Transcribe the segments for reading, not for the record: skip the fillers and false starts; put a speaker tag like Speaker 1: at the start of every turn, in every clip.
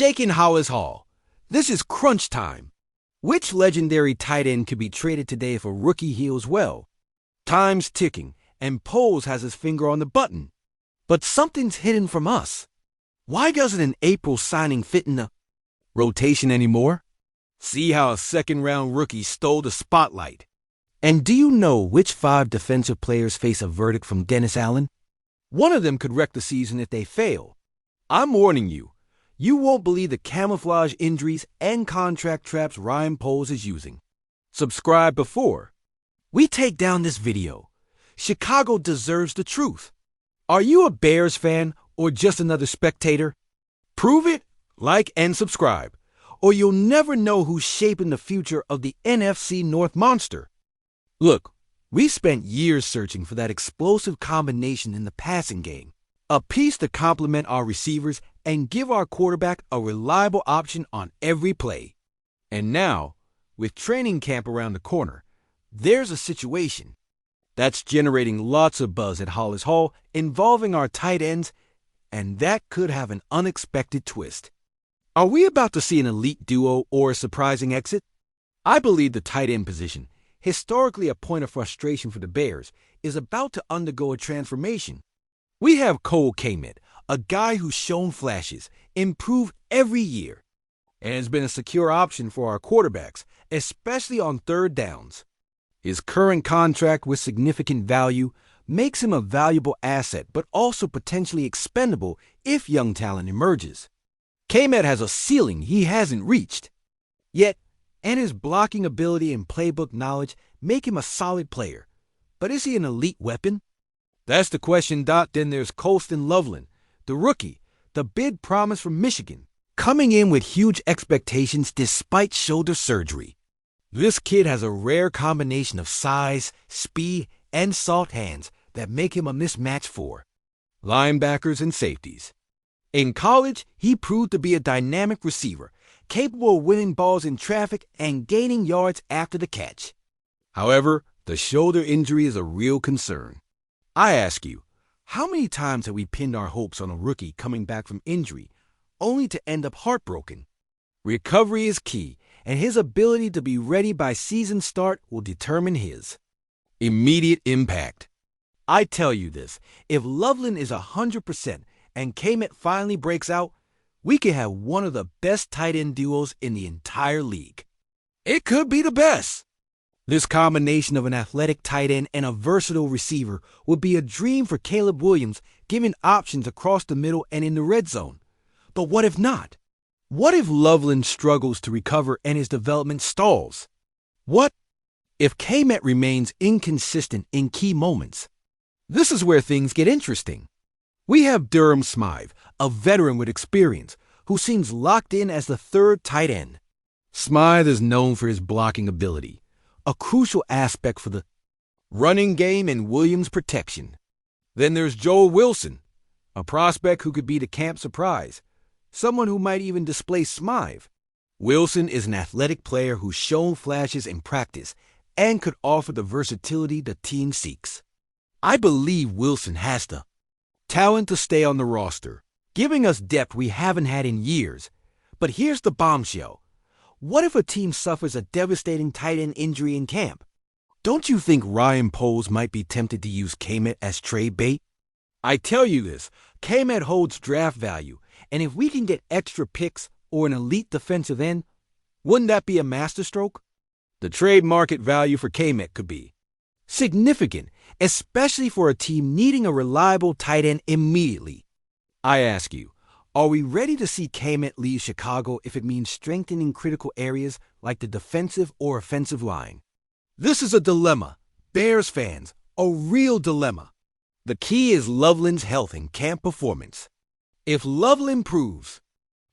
Speaker 1: Shaking Hollis Hall. This is crunch time. Which legendary tight end could be traded today if a rookie heals well? Time's ticking, and Poles has his finger on the button. But something's hidden from us. Why doesn't an April signing fit in the rotation anymore? See how a second-round rookie stole the spotlight. And do you know which 5 defensive players face a verdict from Dennis Allen? One of them could wreck the season if they fail. I'm warning you. You won't believe the camouflage injuries and contract traps Ryan Poles is using. Subscribe before we take down this video. Chicago deserves the truth. Are you a Bears fan or just another spectator? Prove it, like, and subscribe, or you'll never know who's shaping the future of the NFC North monster. Look, we spent years searching for that explosive combination in the passing game, a piece to complement our receivers and give our quarterback a reliable option on every play. And now, with training camp around the corner, there's a situation that's generating lots of buzz at Hollis Hall involving our tight ends, and that could have an unexpected twist. Are we about to see an elite duo or a surprising exit? I believe the tight end position, historically a point of frustration for the Bears, is about to undergo a transformation. We have Cole Kmet, a guy who's shown flashes, improved every year, and has been a secure option for our quarterbacks, especially on third downs. His current contract with significant value makes him a valuable asset, but also potentially expendable if young talent emerges. Kmet has a ceiling he hasn't reached. Yet, and his blocking ability and playbook knowledge make him a solid player. But is he an elite weapon? That's the question. Then there's Colston Loveland, the rookie, the big promise from Michigan, coming in with huge expectations despite shoulder surgery. This kid has a rare combination of size, speed, and soft hands that make him a mismatch for linebackers and safeties. In college, he proved to be a dynamic receiver, capable of winning balls in traffic and gaining yards after the catch. However, the shoulder injury is a real concern. I ask you, how many times have we pinned our hopes on a rookie coming back from injury, only to end up heartbroken? Recovery is key, and his ability to be ready by season start will determine his immediate impact. I tell you this, if Loveland is 100% and Kmet finally breaks out, we could have one of the best tight end duos in the entire league. It could be the best. This combination of an athletic tight end and a versatile receiver would be a dream for Caleb Williams, giving options across the middle and in the red zone. But what if not? What if Loveland struggles to recover and his development stalls? What if Kmet remains inconsistent in key moments? This is where things get interesting. We have Durham Smythe, a veteran with experience, who seems locked in as the third tight end. Smythe is known for his blocking ability, a crucial aspect for the running game and Williams' protection. Then there's Joel Wilson, a prospect who could be the camp surprise, someone who might even displace Smythe. Wilson is an athletic player who's shown flashes in practice and could offer the versatility the team seeks. I believe Wilson has the talent to stay on the roster, giving us depth we haven't had in years. But here's the bombshell. What if a team suffers a devastating tight end injury in camp? Don't you think Ryan Poles might be tempted to use Kmet as trade bait? I tell you this, Kmet holds draft value, and if we can get extra picks or an elite defensive end, wouldn't that be a masterstroke? The trade market value for Kmet could be significant, especially for a team needing a reliable tight end immediately. I ask you, are we ready to see Kmet leave Chicago if it means strengthening critical areas like the defensive or offensive line? This is a dilemma. Bears fans, a real dilemma. The key is Loveland's health and camp performance. If Loveland proves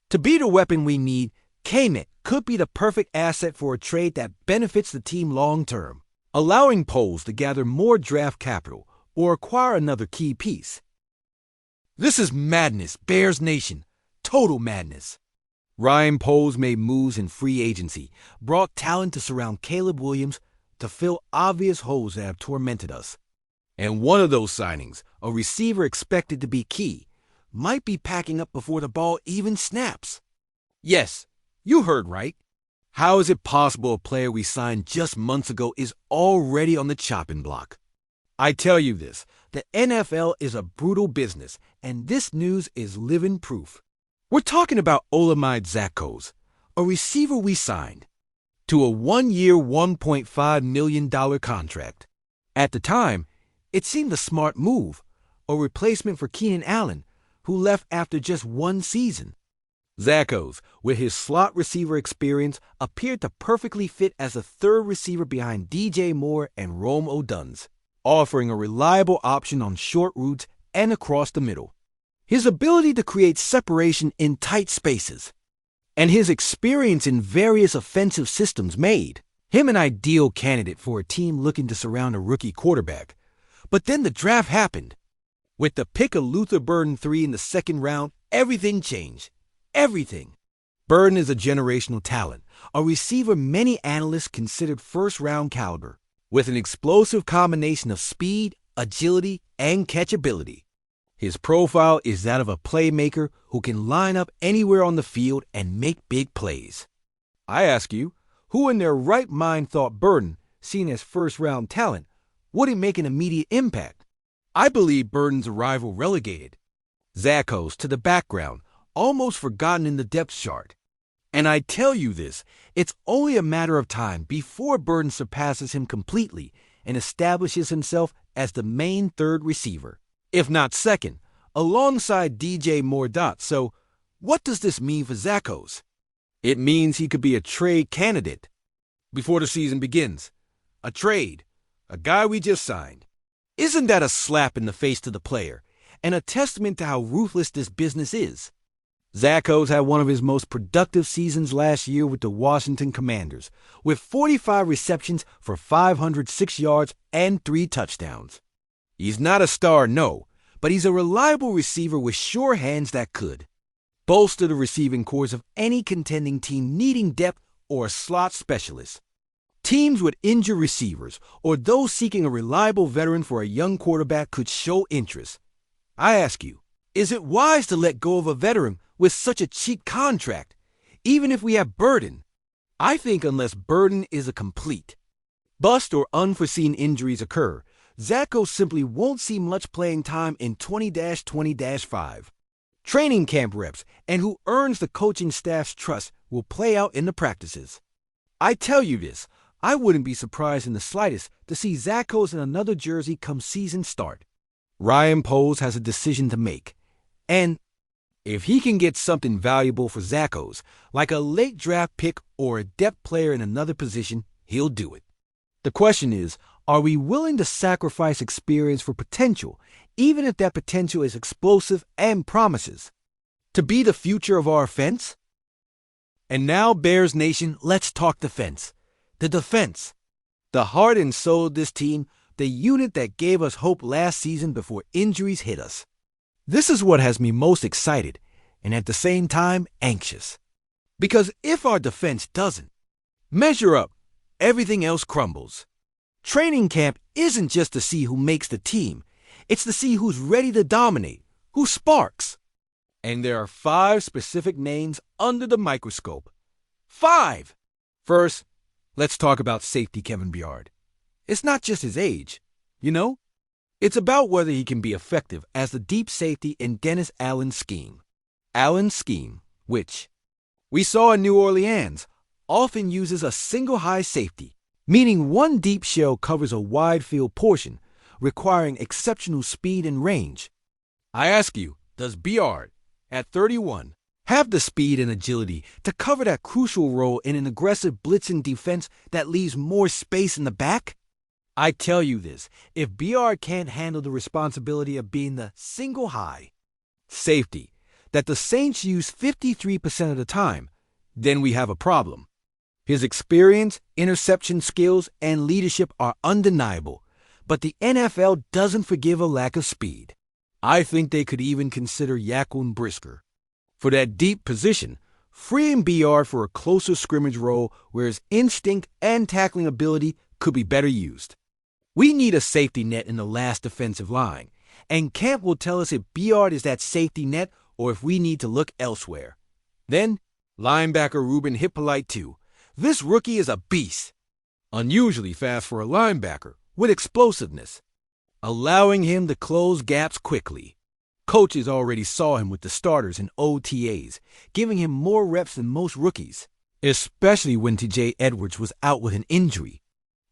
Speaker 1: to be the weapon we need, Kmet could be the perfect asset for a trade that benefits the team long term, allowing Poles to gather more draft capital or acquire another key piece. This is madness, Bears Nation. Total madness. Ryan Poles made moves in free agency, brought talent to surround Caleb Williams to fill obvious holes that have tormented us. And one of those signings, a receiver expected to be key, might be packing up before the ball even snaps. Yes, you heard right. How is it possible a player we signed just months ago is already on the chopping block? I tell you this, the NFL is a brutal business, and this news is living proof. We're talking about Olamide Zakos, a receiver we signed to a one-year, $1.5 million contract. At the time, it seemed a smart move, a replacement for Keenan Allen, who left after just one season. Zakos, with his slot receiver experience, appeared to perfectly fit as a third receiver behind DJ Moore and Rome Oduns, offering a reliable option on short routes and across the middle. His ability to create separation in tight spaces and his experience in various offensive systems made him an ideal candidate for a team looking to surround a rookie quarterback. But then the draft happened. With the pick of Luther Burden III in the second round, everything changed. Everything. Burden is a generational talent, a receiver many analysts considered first-round caliber, with an explosive combination of speed, agility, and catchability. His profile is that of a playmaker who can line up anywhere on the field and make big plays. I ask you, who in their right mind thought Burden, seen as first-round talent, wouldn't make an immediate impact? I believe Burden's arrival relegated Zakos to the background, almost forgotten in the depth chart. And I tell you this, it's only a matter of time before Burden surpasses him completely and establishes himself as the main third receiver, if not second, alongside DJ Moore. So, what does this mean for Zakos? It means he could be a trade candidate before the season begins. A trade, a guy we just signed. Isn't that a slap in the face to the player and a testament to how ruthless this business is? Zakos had one of his most productive seasons last year with the Washington Commanders, with 45 receptions for 506 yards and 3 touchdowns. He's not a star, no, but he's a reliable receiver with sure hands that could bolster the receiving corps of any contending team needing depth or a slot specialist. Teams with injured receivers or those seeking a reliable veteran for a young quarterback could show interest. I ask you, is it wise to let go of a veteran with such a cheap contract, even if we have Burden? I think unless Burden is a complete bust or unforeseen injuries occur, Zakos simply won't see much playing time in 20-20-5. Training camp reps and who earns the coaching staff's trust will play out in the practices. I tell you this, I wouldn't be surprised in the slightest to see Zakos in another jersey come season start. Ryan Poles has a decision to make, and if he can get something valuable for Zakos, like a late draft pick or a depth player in another position, he'll do it. The question is, are we willing to sacrifice experience for potential, even if that potential is explosive and promises to be the future of our offense? And now, Bears Nation, let's talk defense. The defense. The heart and soul of this team, the unit that gave us hope last season before injuries hit us. This is what has me most excited, and at the same time, anxious. Because if our defense doesn't measure up, everything else crumbles. Training camp isn't just to see who makes the team. It's to see who's ready to dominate, who sparks. And there are 5 specific names under the microscope. 5! First, let's talk about safety Kevin Byard. It's not just his age, you know? It's about whether he can be effective as the deep safety in Dennis Allen's scheme. Allen's scheme, which we saw in New Orleans, often uses a single high safety, meaning one deep shell covers a wide field portion, requiring exceptional speed and range. I ask you, does Byard, at 31, have the speed and agility to cover that crucial role in an aggressive blitzing defense that leaves more space in the back? I tell you this, if Byard can't handle the responsibility of being the single high safety that the Saints use 53% of the time, then we have a problem. His experience, interception skills, and leadership are undeniable, but the NFL doesn't forgive a lack of speed. I think they could even consider Jaquan Brisker for that deep position, freeing Byard for a closer scrimmage role where his instinct and tackling ability could be better used. We need a safety net in the last defensive line, and camp will tell us if Byard is that safety net or if we need to look elsewhere. Then, Linebacker Ruben Hippolyte too. This rookie is a beast. Unusually fast for a linebacker, with explosiveness, allowing him to close gaps quickly. Coaches already saw him with the starters and OTAs, giving him more reps than most rookies, especially when TJ Edwards was out with an injury.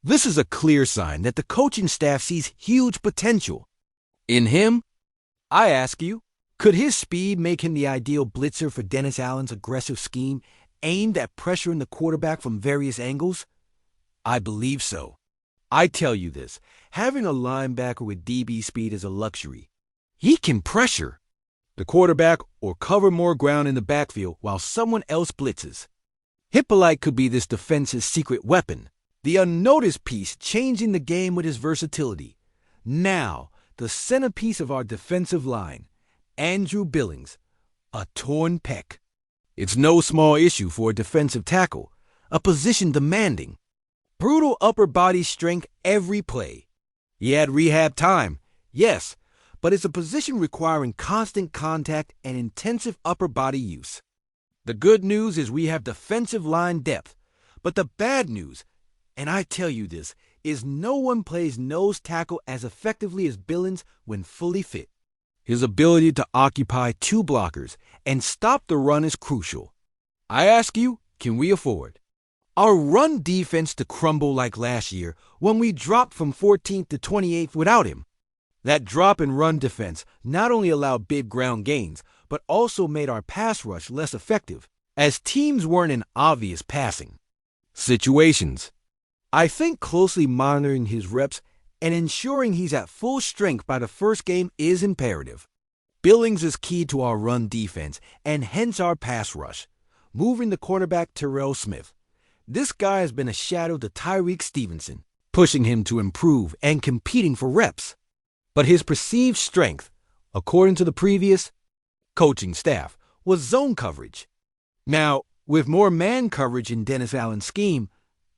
Speaker 1: This is a clear sign that the coaching staff sees huge potential in him. I ask you, could his speed make him the ideal blitzer for Dennis Allen's aggressive scheme aimed at pressuring the quarterback from various angles? I believe so. I tell you this, having a linebacker with DB speed is a luxury. He can pressure the quarterback or cover more ground in the backfield while someone else blitzes. Hippolyte could be this defense's secret weapon, the unnoticed piece changing the game with his versatility. Now, the centerpiece of our defensive line, Andrew Billings, a torn pec. It's no small issue for a defensive tackle, a position demanding brutal upper body strength every play. He had rehab time, yes, but it's a position requiring constant contact and intensive upper body use. The good news is we have defensive line depth, but the bad news, and I tell you this, is no one plays nose tackle as effectively as Billings when fully fit. His ability to occupy two blockers and stop the run is crucial. I ask you, can we afford our run defense to crumble like last year when we dropped from 14th to 28th without him? That drop in run defense not only allowed big ground gains, but also made our pass rush less effective, as teams weren't in obvious passing situations. I think closely monitoring his reps and ensuring he's at full strength by the first game is imperative. Billings is key to our run defense and hence our pass rush, moving the cornerback Terrell Smith. This guy has been a shadow to Tyreek Stevenson, pushing him to improve and competing for reps. But his perceived strength, according to the previous coaching staff, was zone coverage. Now, with more man coverage in Dennis Allen's scheme,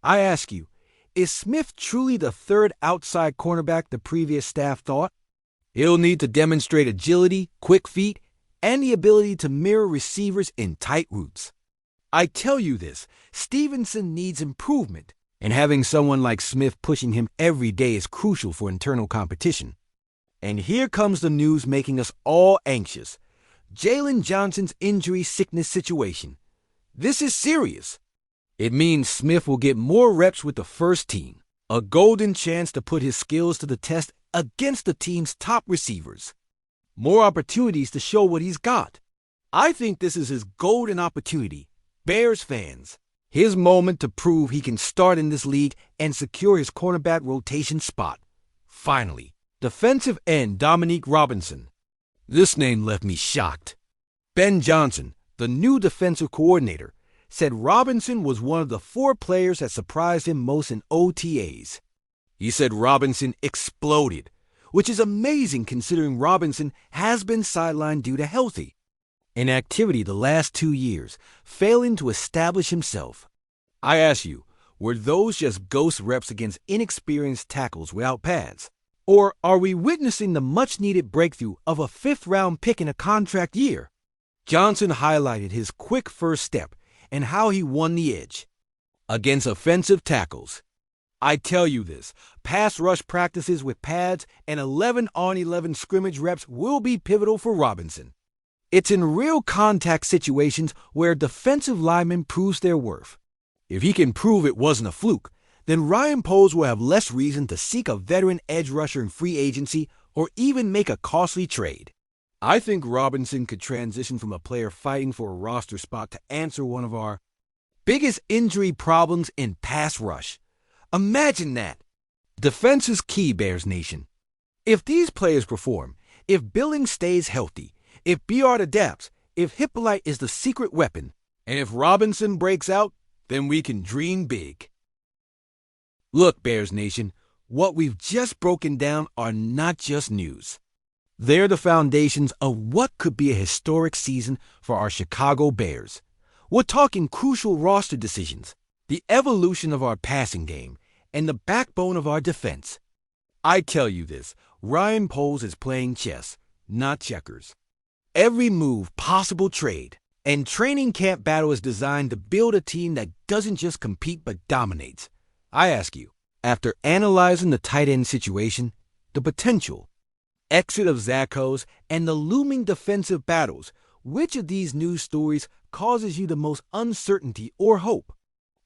Speaker 1: I ask you, is Smith truly the third outside cornerback the previous staff thought? He'll need to demonstrate agility, quick feet, and the ability to mirror receivers in tight routes. I tell you this, Stevenson needs improvement, and having someone like Smith pushing him every day is crucial for internal competition. And here comes the news making us all anxious. Jalen Johnson's injury sickness situation. This is serious. It means Smith will get more reps with the first team, a golden chance to put his skills to the test against the team's top receivers. More opportunities to show what he's got. I think this is his golden opportunity. Bears fans, his moment to prove he can start in this league and secure his cornerback rotation spot. Finally, defensive end Dominique Robinson. This name left me shocked. Ben Johnson, the new defensive coordinator, said Robinson was one of the 4 players that surprised him most in OTAs. He said Robinson exploded, which is amazing considering Robinson has been sidelined due to healthy inactivity the last 2 years, failing to establish himself. I ask you, were those just ghost reps against inexperienced tackles without pads? Or are we witnessing the much-needed breakthrough of a 5th-round pick in a contract year? Johnson highlighted his quick first step and how he won the edge against offensive tackles. I tell you this, pass rush practices with pads and 11-on-11 scrimmage reps will be pivotal for Robinson. It's in real contact situations where defensive lineman proves their worth. If he can prove it wasn't a fluke, then Ryan Poles will have less reason to seek a veteran edge rusher in free agency or even make a costly trade. I think Robinson could transition from a player fighting for a roster spot to answer one of our biggest injury problems in pass rush. Imagine that. Defense is key, Bears Nation. If these players perform, if Billings stays healthy, if Beard adapts, if Hippolyte is the secret weapon, and if Robinson breaks out, then we can dream big. Look, Bears Nation, what we've just broken down are not just news. They're the foundations of what could be a historic season for our Chicago Bears. We're talking crucial roster decisions, the evolution of our passing game, and the backbone of our defense. I tell you this, Ryan Poles is playing chess, not checkers. Every move, possible trade, And training camp battle is designed to build a team that doesn't just compete but dominates. I ask you, after analyzing the tight end situation, the potential, exit of Zachos, and the looming defensive battles, which of these news stories causes you the most uncertainty or hope?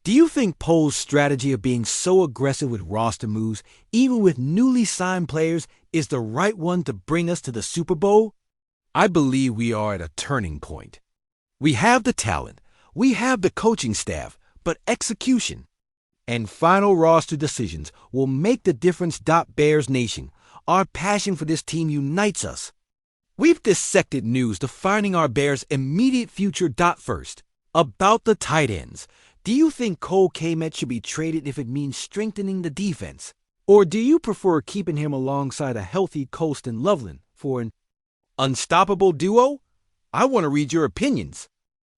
Speaker 1: Do you think Poles' strategy of being so aggressive with roster moves, even with newly signed players, is the right one to bring us to the Super Bowl? I believe we are at a turning point. We have the talent, we have the coaching staff, but execution and final roster decisions will make the difference. Bears Nation, our passion for this team unites us. We've dissected news defining our Bears' immediate future. First, about the tight ends. Do you think Cole Kmet should be traded if it means strengthening the defense? Or do you prefer keeping him alongside a healthy Colston Loveland for an unstoppable duo? I want to read your opinions.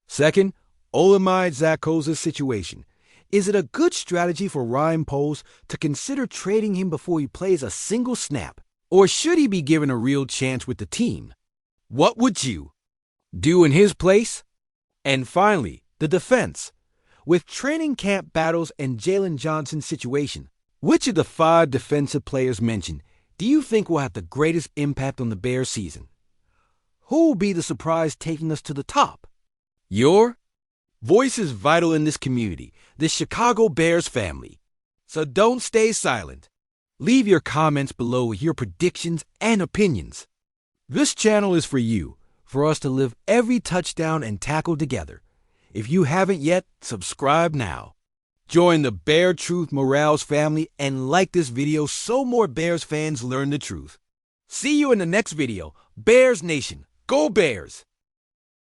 Speaker 1: Second, Olamide Zaccosa's situation. Is it a good strategy for Ryan Poles to consider trading him before he plays a single snap? Or should he be given a real chance with the team? What would you do in his place? And finally, the defense. With training camp battles and Jalen Johnson's situation, which of the 5 defensive players mentioned do you think will have the greatest impact on the Bears season? Who will be the surprise taking us to the top? Your voice is vital in this community, the Chicago Bears family. So don't stay silent. Leave your comments below with your predictions and opinions. This channel is for you, for us to live every touchdown and tackle together. If you haven't yet, subscribe now. Join the Bear Truth Morales family and like this video so more Bears fans learn the truth. See you in the next video. Bears Nation, go Bears!